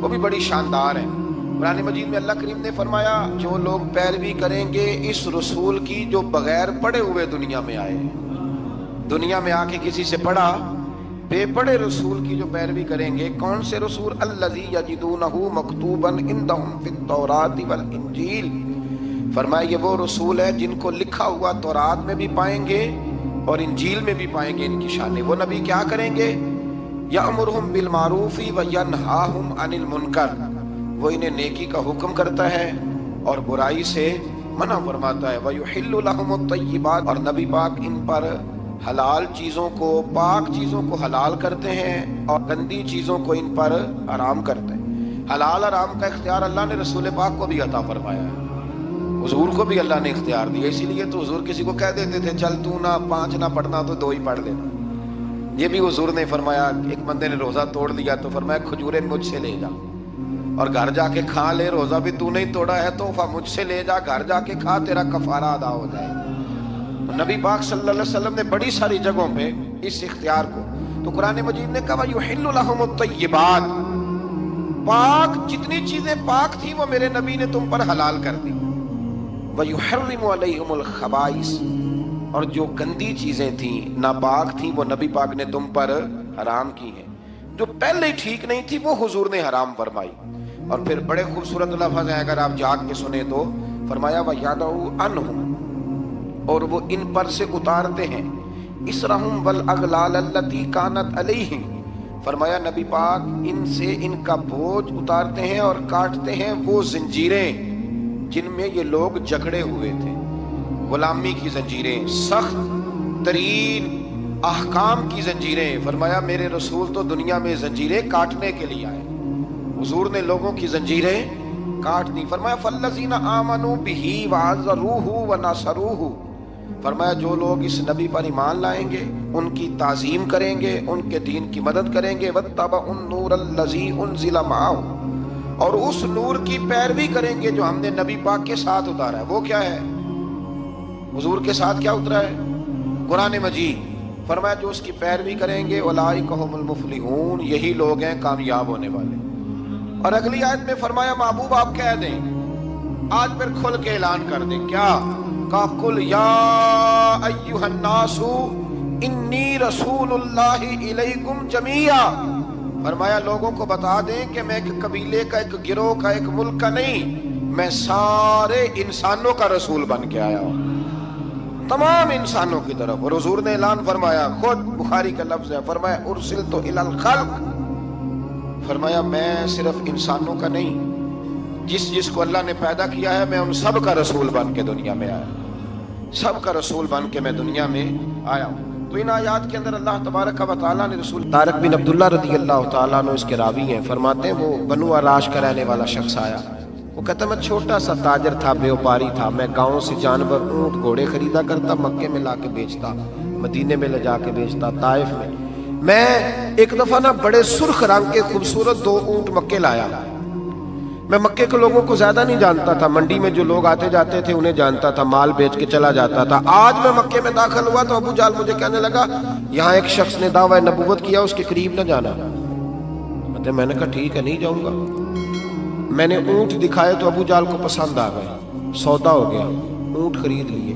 وہ بھی بڑی شاندار ہے۔ قرآن مجید میں اللہ کریم نے فرمایا جو لوگ پیروی کریں گے اس رسول کی جو بغیر پڑھے ہوئے دنیا میں آئے، دنیا میں آ کے کسی سے پڑھا، بے پڑھے رسول کی جو پیروی کریں گے۔ کون سے رسول؟ الذی یجدونہ مکتوبا عندہم فی التوراۃ والانجیل، فرمایا یہ وہ رسول ہے جن کو لکھا ہوا تورات میں بھی پائیں گے اور انجیل میں بھی پائیں گے ان کی شانیں۔ وہ نبی کیا کریں گے؟ یأمرہم بالمعروف وینہاہم عن المنکر، وہ انہیں نیکی کا حکم کرتا ہے اور برائی سے منع فرماتا ہے۔ وَيُحِلُّ لَهُمُ الطَّيِّبَاتِ، اور نبی پاک ان پر حلال چیزوں کو، پاک چیزوں کو حلال کرتے ہیں اور گندی چیزوں کو ان پر حرام کرتے ہیں۔ حلال حرام کا اختیار اللہ نے رسول پاک کو بھی عطا فرمایا ہے، حضور کو بھی اللہ نے اختیار دیا۔ اسی لیے تو حضور کسی کو کہہ دیتے تھے چل تو نہ 5 نہ پڑھنا تو 2 ہی پڑھ لینا، یہ بھی حضور نے فرمایا۔ ایک بندے نے روزہ توڑ لیا تو فرمایا کھجوریں مجھ سے لے جا اور گھر جا کے کھا لے، روزہ بھی تو نہیں توڑا ہے تحفہ مجھ سے لے جا، گھر جا کے کھا، تیرا کفارہ ادا ہو جائے۔ نبی پاک صلی اللہ علیہ وسلم نے بڑی ساری جگہوں پہ اس اختیار کو، تو قرآن مجید نے کہا وَيُحِلُّ لَهُمُ الطَّيِّبَاتِ، پاک جتنی چیزیں پاک تھیں وہ میرے نبی نے تم پر حلال کر دی۔ وَيُحَرِّمُ عَلَيْهِمُ الْخَبَائِثَ، اور جو گندی چیزیں تھیں ناپاک تھیں وہ نبی پاک نے تم پر حرام کی ہیں، جو پہلے ہی ٹھیک نہیں تھی وہ حضور نے حرام فرمائی۔ اور پھر بڑے خوبصورت لفظ ہیں اگر آپ جاگ کے سنیں تو، فرمایا وَيَضَعُ عَنْهُمْ، اور وہ ان پر سے اتارتے ہیں، إِصْرَهُمْ وَالْأَغْلَالَ الَّتِي كَانَتْ عَلَيْهِمْ، فرمایا نبی پاک ان سے ان کا بوجھ اتارتے ہیں اور کاٹتے ہیں وہ زنجیریں جن میں یہ لوگ جکڑے ہوئے تھے، غلامی کی زنجیریں، سخت ترین احکام کی زنجیریں۔ فرمایا میرے رسول تو دنیا میں زنجیریں کاٹنے کے لیے آئے، حضور نے لوگوں کی زنجیریں کاٹ دی۔ فرمایا فالذین آمنوا بہ وعزروہ ونصروہ، فرمایا جو لوگ اس نبی پر ایمان لائیں گے، ان کی تعظیم کریں گے، ان کے دین کی مدد کریں گے، واتبعوا النور الذی انزل معہ، اور اس نور کی پیروی کریں گے جو ہم نے نبی پاک کے ساتھ اتارا ہے۔ وہ کیا ہے؟ حضور کے ساتھ کیا اترا ہے؟ قرآن مجید۔ فرمایا جو اس کی پیروی کریں گے اولئک هم المفلحون، یہی لوگ ہیں کامیاب ہونے والے۔ اور اگلی آیت میں فرمایا محبوب آپ کہہ دیں، آج پھر کھل کے اعلان کر دیں، کیا کہا؟ قل یا ایھا الناس انی رسول اللہ الیکم جمیعا، فرمایا لوگوں کو بتا دیں کہ میں ایک قبیلے کا، ایک گروہ کا، ایک ملک کا نہیں، میں سارے انسانوں کا رسول بن کے آیا ہوں، تمام انسانوں کی طرف۔ اور حضور نے اعلان فرمایا، خود بخاری کا لفظ ہے، فرمایا ارسلت الی الخلق، فرمایا میں صرف انسانوں کا نہیں، جس کو اللہ نے پیدا کیا ہے میں ان سب کا رسول بن کے دنیا میں آیا، سب کا رسول بن کے میں دنیا میں آیا ہوں۔ تو ان آیات کے اندر اللہ تبارک و تعالیٰ نے رسول طارق بن عبداللہ رضی اللہ تعالیٰ عنہ اس کے راوی ہیں، فرماتے ہیں وہ بنو عراش کا رہنے والا شخص آیا، وہ کہتا میں چھوٹا سا تاجر تھا، بیوپاری تھا، میں گاؤں سے جانور اونٹ گھوڑے خریدا کرتا، مکے میں لا کے بیچتا، مدینے میں لے جا کے بیچتا، طائف میں۔ میں ایک دفعہ نا بڑے سرخ رنگ کے خوبصورت 2 اونٹ مکے لایا، میں مکے کے لوگوں کو زیادہ نہیں جانتا تھا، منڈی میں جو لوگ آتے جاتے تھے انہیں جانتا تھا، مال بیچ کے چلا جاتا تھا۔ آج میں مکے میں داخل ہوا تو ابو جہل مجھے کہنے لگا یہاں ایک شخص نے دعویٰ نبوت کیا، اس کے قریب نہ جانا۔ میں نے کہا ٹھیک ہے نہیں جاؤں گا۔ میں نے اونٹ دکھائے تو ابو جہل کو پسند آ گئے، سودا ہو گیا، اونٹ خرید لیے۔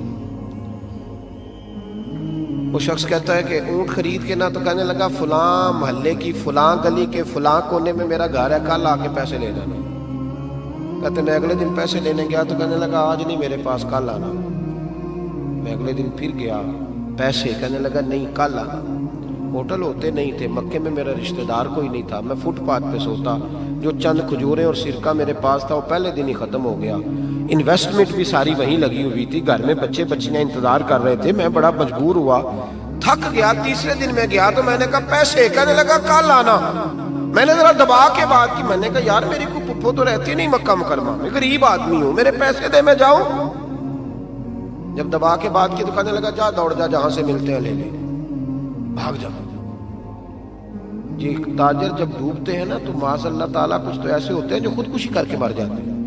وہ شخص کہتا ہے کہ اونٹ خرید کے نا تو کہنے لگا فلاں محلے کی فلاں گلی کے فلاں کونے میں میرا گھر ہے، کل آ کے پیسے لے جانا۔ کہتے میں اگلے دن پیسے لینے گیا تو کہنے لگا آج نہیں میرے پاس، کل آنا۔ میں اگلے دن پھر گیا، پیسے، کہنے لگا نہیں کل آنا۔ ہوٹل ہوتے نہیں تھے، مکے میں میرا رشتہ دار کوئی نہیں تھا، میں فٹ پاتھ پہ سوتا، جو چند کھجوریں اور سرکہ میرے پاس تھا وہ پہلے دن ہی ختم ہو گیا، انویسٹمنٹ بھی ساری وہیں لگی ہوئی تھی، گھر میں بچے بچیاں انتظار کر رہے تھے، میں بڑا مجبور ہوا، تھک گیا۔ تیسرے دن میں گیا تو میں نے کہا پیسے، کہنے لگا کل آنا۔ میں نے ذرا دبا کے بات کی، میں نے کہا یار میری کو پپھو تو رہتی نہیں مکہ مکرمہ میں، غریب آدمی ہوں، میرے پیسے دے میں جاؤں۔ جب دبا کے بات کی تو کہنے لگا جا دوڑ جا، جہاں سے ملتے ہیں لے لے، بھاگ جا۔ یہ تاجر جب ڈوبتے ہیں نا تو معاذ اللہ تعالیٰ کچھ تو ایسے ہوتے ہیں جو خودکشی کر کے مر جاتے ہیں،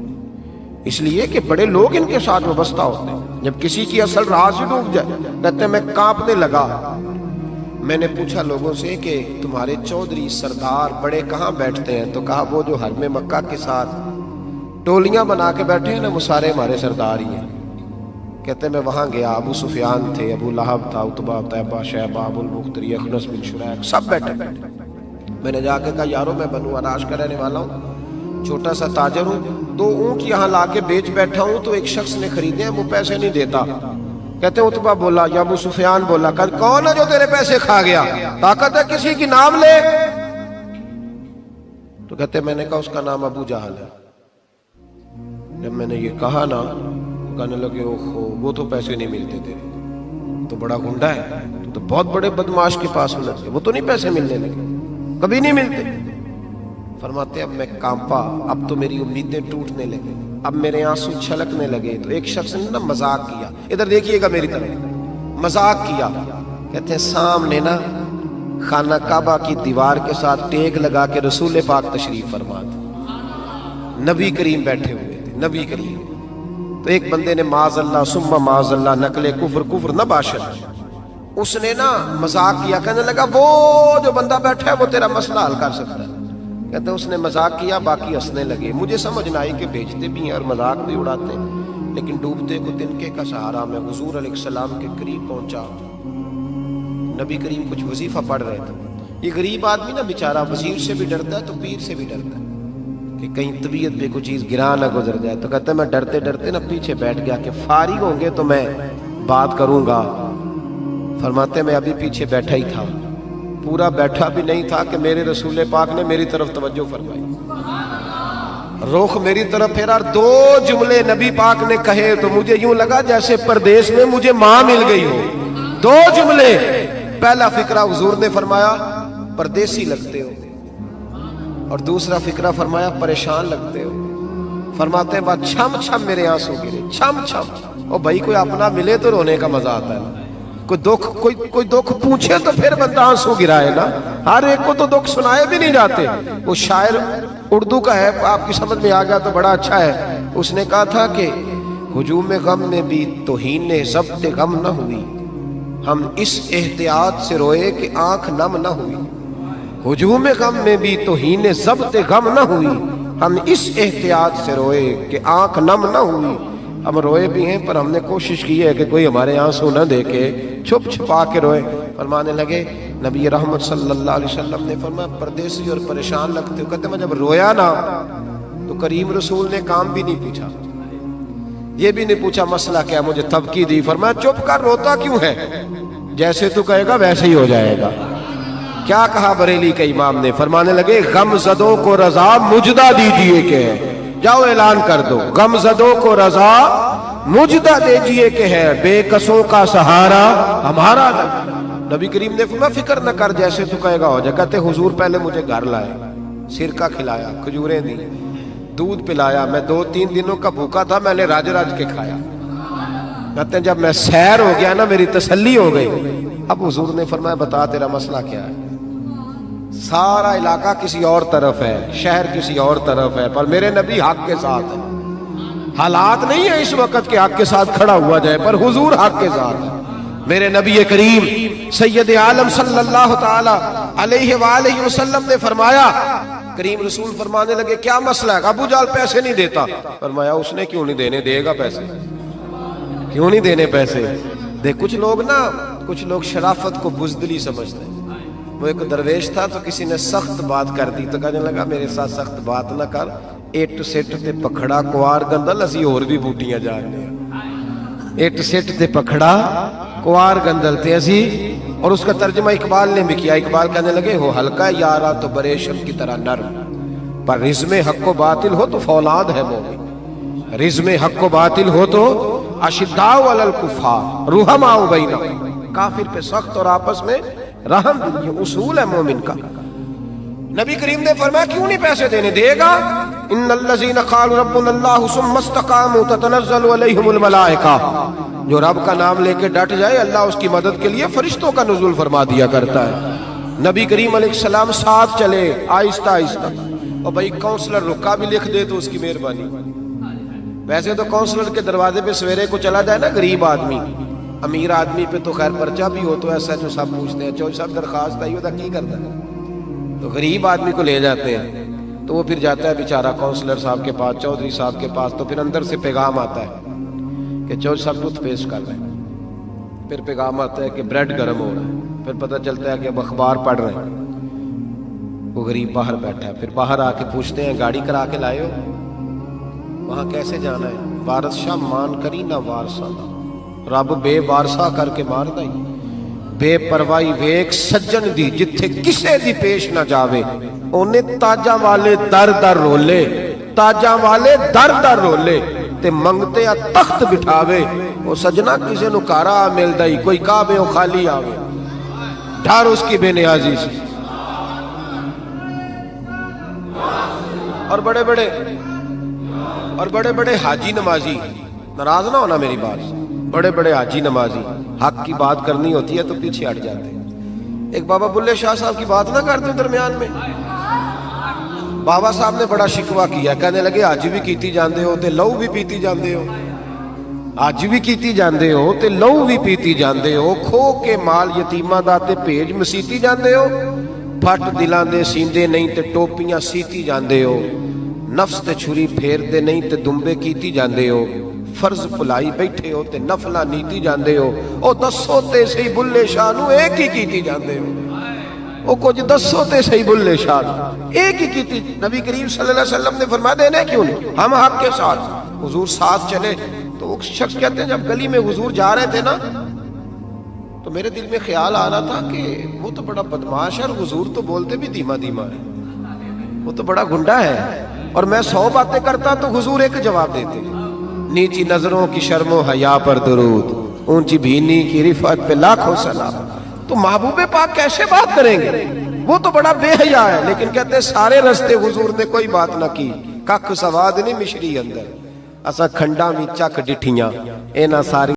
اس لیے کہ بڑے لوگ ان کے ساتھ وابستہ ہوتے ہیں۔ جب کسی کی اصل راہ سے ڈوب جائے کہتے ہیں میں کانپنے لگا، میں نے پوچھا لوگوں سے کہ تمہارے چودھری سردار بڑے کہاں بیٹھتے ہیں؟ تو کہا وہ جو حرم مکہ کے ساتھ ٹولیاں بنا کے بیٹھے ہیں نا، وہ سارے ہمارے سردار ہی ہیں۔ کہتے میں وہاں گیا، ابو سفیان تھے، ابو لہب تھا، عتبہ، طیبہ، شیبہ، ابو المختری، اخنس بن شریح، سب بیٹھے۔ میں نے جا کے کہا یارو میں بنو اناش کا رہنے والا ہوں، چھوٹا سا تاجر ہوں، 2 اونٹ یہاں لا کے بیچ بیٹھا ہوں تو ایک شخص نے خریدے ہیں، وہ پیسے نہیں دیتا۔ کہتے ہیں عتبہ بولا یا ابو سفیان بولا، کون ہے جو تیرے پیسے کھا گیا؟ طاقت ہے کسی کی نام لے؟ تو کہتے میں نے کہا اس کا نام ابو جہل ہے۔ جب میں نے یہ کہا نا، کہنے لگے اوہو وہ تو پیسے نہیں ملتے تیرے، تو بڑا گنڈا ہے، تو بہت بڑے بدماش کے پاس ہونا چاہیے، وہ تو نہیں پیسے ملنے لگے، کبھی نہیں ملتے۔ فرماتے اب میں کانپا، اب تو میری امیدیں ٹوٹنے لگے، اب میرے آنسو چھلکنے لگے۔ تو ایک شخص نے نا مذاق کیا، ادھر دیکھیے گا میری طرف، مذاق کیا۔ کہتے ہیں سامنے نا خانہ کعبہ کی دیوار کے ساتھ ٹیک لگا کے رسول پاک تشریف فرما تھے، نبی کریم بیٹھے ہوئے تھے، نبی کریم۔ تو ایک بندے نے معاذ اللہ ثم معاذ اللہ نقل کفر نہ باشد، اس نے نا مذاق کیا، کہنے لگا وہ جو بندہ بیٹھا ہے وہ تیرا مسئلہ حل کر سکتا ہے۔ کہتے ہیں اس نے مذاق کیا، باقی ہنسنے لگے۔ مجھے سمجھ نہ آئی کہ بیچتے بھی ہیں اور مذاق بھی اڑاتے ہیں، لیکن ڈوبتے کو تنکے کا سہارا میں حضور علیہ السلام کے قریب پہنچا۔ نبی کریم کچھ وظیفہ پڑھ رہے تھے۔ یہ غریب آدمی نا بیچارہ وزیر سے بھی ڈرتا ہے تو پیر سے بھی ڈرتا ہے کہ کہیں طبیعت پہ کوئی چیز گرا نہ گزر جائے۔ تو کہتے ہیں میں ڈرتے ڈرتے نا پیچھے بیٹھ گیا کہ فارغ ہوں گے تو میں بات کروں گا۔ فرماتے ہیں میں ابھی پیچھے بیٹھا ہی تھا، پورا بیٹھا بھی نہیں تھا کہ میرے رسول پاک نے میری طرف توجہ فرمائی، رخ میری طرف پھیرا اور 2 جملے نبی پاک نے کہے تو مجھے یوں لگا جیسے پردیس میں مجھے ماں مل گئی ہو۔ 2 جملے۔ پہلا فقرہ حضور نے فرمایا پردیسی لگتے ہو، اور دوسرا فقرہ فرمایا پریشان لگتے ہو۔ فرماتے ہیں بعد چھم چھم میرے آنسو گرے، چھم چھم۔ اور بھائی کوئی اپنا ملے تو رونے کا مزہ آتا ہے، کوئی دکھ پوچھے تو پھر بندہ آنسو گرائے نا، ہر ایک کو تو دکھ سنائے بھی نہیں جاتے۔ وہ شاعر اردو کا ہے، آپ کی سمجھ میں آ گیا تو بڑا اچھا ہے۔ اس نے کہا تھا کہ ہجوم غم میں بھی توہین ضبط غم نہ ہوئی، ہم اس احتیاط سے روئے کہ آنکھ نم نہ ہوئی۔ ہجوم غم میں بھی توہین ضبط غم نہ ہوئی، ہم اس احتیاط سے روئے کہ آنکھ نم نہ ہوئی۔ ہم روئے بھی ہیں پر ہم نے کوشش کی ہے کہ کوئی ہمارے آنسو نہ دیکھے، چھپ چھپا کے روئے۔ فرمانے لگے نبی رحمت صلی اللہ علیہ وسلم نے فرمایا پردیسی اور پریشان لگتے ہو۔ کہتے میں جب رویا نا تو کریم رسول نے کام بھی نہیں پوچھا، یہ بھی نہیں پوچھا مسئلہ کیا، مجھے تبکی دی۔ فرمایا چپ کر، روتا کیوں ہے؟ جیسے تو کہے گا ویسے ہی ہو جائے گا۔ کیا کہا بریلی کے امام نے؟ فرمانے لگے غم زدوں کو رضا مجدہ دیجئے کہ ہے، جاؤ اعلان کر دو، غم زدوں کو رضا مجدہ دیجئے کہ ہے، بے کسوں کا سہارا ہمارا نبی۔ نبی کریم نے فرمایا فکر نہ کر، جیسے تو کہے گا ہو جائے۔ کہتے حضور پہلے مجھے گھر لائے، سرکہ کھلایا، کھجوریں دی، دودھ پلایا، میں 2-3 دنوں کا بھوکا تھا، میں نے راج راج کے کھایا۔ کہتے ہیں جب میں سیر ہو گیا نا میری تسلی ہو گئی۔ اب حضور نے فرمایا بتا تیرا مسئلہ کیا ہے؟ سارا علاقہ کسی اور طرف ہے، شہر کسی اور طرف ہے، پر میرے نبی حق کے ساتھ ہے۔ حالات نہیں ہے اس وقت کہ حق کے ساتھ کھڑا ہوا جائے، پر حضور حق کے ساتھ ہے۔ میرے نبی کریم سید عالم صلی اللہ تعالی علیہ وآلہ وسلم نے فرمایا، کریم رسول فرمانے لگے کیا مسئلہ ہے؟ ابو جہل پیسے نہیں دیتا۔ فرمایا اس نے کیوں نہیں دینے، دے گا پیسے، کیوں نہیں دینے پیسے؟ دیکھ کچھ لوگ شرافت کو بزدلی سمجھتے ہیں۔ وہ ایک درویش تھا تو کسی نے سخت بات کر دی تو کہنے لگا میرے ساتھ سخت بات نہ کر، ایٹ سٹ تے پکھڑا کوار گندل، اسی اور بھی بوٹیاں جاننے ہیں۔ ایٹ سٹ تے پکھڑا کوار گندل تے اسی، اور اس کا ترجمہ اقبال نے بھی کیا۔ اقبال کہنے لگے ہو ہلکا یارا تو بریشم کی طرح نرم، پر رزم حق و باطل ہو تو فولاد ہے مومن، رزم حق و باطل ہو تو اشداء علی الکفار رحماء بینہم، کافر پہ سخت اور آپس میں رحم، یہ اصول ہے مومن کا۔ نبی کریم نے فرمایا کیوں نہیں پیسے دینے، دے گا۔ ان الذین قالوا ربنا اللہ ثم استقاموا تتنزل علیہم الملائکہ، جو رب کا نام لے کے ڈٹ جائے اللہ اس کی مدد کے لیے فرشتوں کا نزول فرما دیا کرتا ہے۔ نبی کریم علیہ السلام ساتھ چلے آہستہ آہستہ، اور بھائی کونسلر رکا بھی لکھ دے تو اس کی مہربانی۔ ویسے تو کونسلر کے دروازے پہ سویرے کو چلا جائے نا غریب آدمی امیر آدمی پہ تو خیر پرچہ بھی ہو تو ایسا جو سب پوچھتے ہیں چودھری صاحب درخواست آئی ہوتا کی کرتا ہے، تو غریب آدمی کو لے جاتے ہیں تو وہ پھر جاتا ہے بیچارہ کونسلر صاحب کے پاس، چودھری صاحب کے پاس، تو پھر اندر سے پیغام آتا ہے کہ چودھری صاحب ٹوتھ پیسٹ کر رہے ہیں، پھر پیغام آتا ہے کہ بریڈ گرم ہو رہا ہے، پھر پتہ چلتا ہے کہ اب اخبار پڑھ رہے ہیں، وہ غریب باہر بیٹھا ہے، پھر باہر آ کے پوچھتے ہیں گاڑی کرا کے لائے ہو؟ وہاں کیسے جانا ہے؟ وارث شاہ مان کری نہ وارثہ دا، رب بے وارثہ کر کے مار دائی، بے پروائی ویک سجن دی جتھے کسے دی پیش نہ جاوے، انہیں تاجاں والے در در رولے، تاجاں والے در در رولے تے منگتے تخت بٹھاوے، وہ سجنا کسے نو کارا مل دائی، کوئی کعبے و خالی آوے، ڈھار اس کی بے نیازی سے۔ اور بڑے بڑے حاجی نمازی، ناراض نہ ہونا میری بات، بڑے بڑے حاجی نمازی حق کی بات کرنی ہوتی ہے تو پیچھے ہٹ جاتے ہیں۔ ایک بابا بلے شاہ صاحب کی بات نہ کرتے درمیان میں، بابا صاحب نے بڑا شکوہ کیا، کہنے لگے حج بھی کیتی جاندے ہو تے لہو بھی پیتی جاندے ہو، حج بھی کیتی جاندے ہو تے لہو بھی پیتی جاندے ہو، کھو کے مال یتیماں دا تے بھیج مسیتی جاندے ہو، پھٹ دلاں دے سیندے نہیں تے ٹوپیاں سیتی جاندے ہو، نفس تے چھری پھیر دے نہیں تے دمبے کیتی جاندے ہو، فرض پلائی بیٹھے ہو تے نفلہ نیتی جاندے ہو، او دسو تے سی بلے شاہ نو ایک ہی کیتی جاندے ہو، او کچھ دسو تے سی بلے شاہ نو ایک ہی کیتی۔ نبی کریم صلی اللہ علیہ وسلم نے فرمایا دینے کیوں نہیں، ہم حق کے ساتھ، حضور ساتھ چلے۔ تو وہ شخص کہتے ہیں جب گلی میں حضور جا رہے تھے نا تو میرے دل میں خیال آ رہا تھا کہ وہ تو بڑا بدماش ہے اور حضور تو بولتے بھی دھیما دھیما ہے، وہ تو بڑا گنڈا ہے، اور میں 100 باتیں کرتا تو حضور ایک جواب دیتے، نیچی نظروں کی شرم و حیا پر درود، اونچی بینی کی رفعت پہ لاکھوں سلام۔ تو محبوب پاک کیسے بات کریں گے، وہ تو بڑا بے حیا ہے، لیکن کہتے سارے رستے حضور نے کوئی بات نہ کی، ککھ سواد نہیں مشری اندر، اسا کھنڈا میں چک ڈٹھیاں، اے نہ ساری